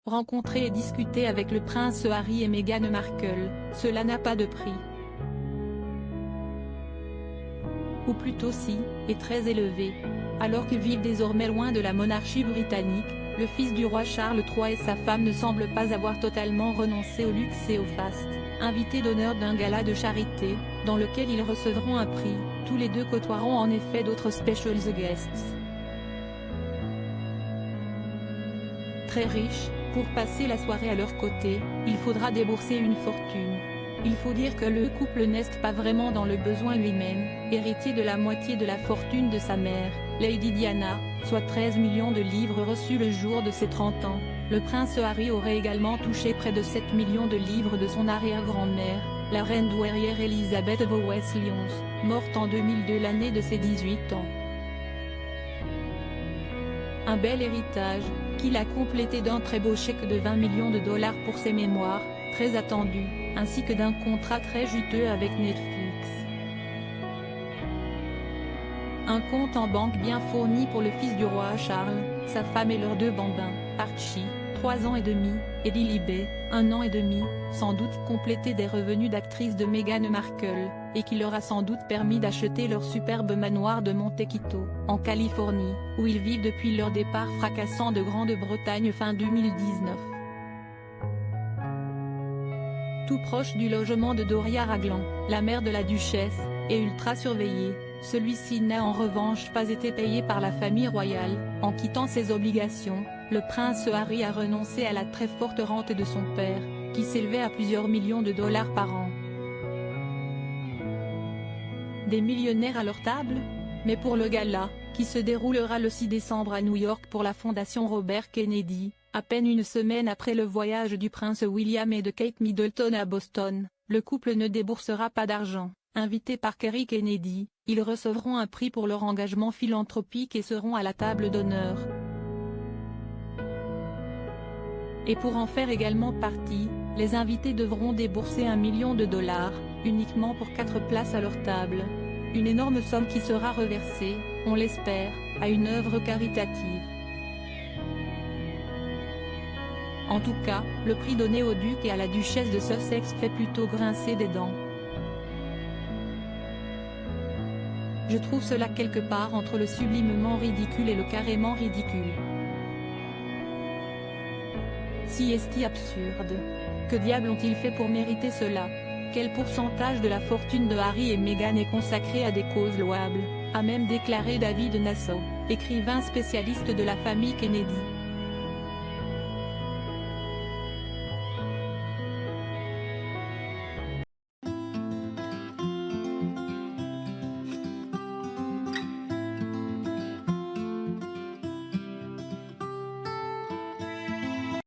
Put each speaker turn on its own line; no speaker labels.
rencontrer et discuter avec le prince Harry et Meghan Markle, cela n'a pas de prix. Ou plutôt si, est très élevé. Alors qu'ils vivent désormais loin de la monarchie britannique, le fils du roi Charles III et sa femme ne semblent pas avoir totalement renoncé au luxe et au faste. Invités d'honneur d'un gala de charité, dans lequel ils recevront un prix, tous les deux côtoieront en effet d'autres special guests. Très riches, pour passer la soirée à leur côté, il faudra débourser une fortune. Il faut dire que le couple n'est pas vraiment dans le besoin lui-même, héritier de la moitié de la fortune de sa mère, Lady Diana, soit 13 millions de livres reçus le jour de ses 30 ans. Le prince Harry aurait également touché près de 7 millions de livres de son arrière-grand-mère, la reine douairière Elisabeth Bowes-Lyons, morte en 2002 l'année de ses 18 ans. Un bel héritage, qu'il a complété d'un très beau chèque de 20 millions de dollars pour ses mémoires, très attendus, ainsi que d'un contrat très juteux avec Netflix. Un compte en banque bien fourni pour le fils du roi Charles, sa femme et leurs deux bambins, Archie, 3 ans et demi, et Lilibet, 1 an et demi, sans doute complété des revenus d'actrice de Meghan Markle, et qui leur a sans doute permis d'acheter leur superbe manoir de Montecito, en Californie, où ils vivent depuis leur départ fracassant de Grande-Bretagne fin 2019. Tout proche du logement de Doria Ragland, la mère de la duchesse, et ultra surveillé. Celui-ci n'a en revanche pas été payé par la famille royale. En quittant ses obligations, le prince Harry a renoncé à la très forte rente de son père, qui s'élevait à plusieurs millions de dollars par an. Des millionnaires à leur table? Mais pour le gala, qui se déroulera le 6 décembre à New York pour la fondation Robert Kennedy, à peine une semaine après le voyage du prince William et de Kate Middleton à Boston, le couple ne déboursera pas d'argent. Invités par Kerry Kennedy, ils recevront un prix pour leur engagement philanthropique et seront à la table d'honneur. Et pour en faire également partie, les invités devront débourser 1 million de dollars, uniquement pour 4 places à leur table. Une énorme somme qui sera reversée, on l'espère, à une œuvre caritative. En tout cas, le prix donné au duc et à la duchesse de Sussex fait plutôt grincer des dents. Je trouve cela quelque part entre le sublimement ridicule et le carrément ridicule. Si est-il absurde. Que diable ont-ils fait pour mériter cela? Quel pourcentage de la fortune de Harry et Meghan est consacré à des causes louables, a même déclaré David Nassau, écrivain spécialiste de la famille Kennedy.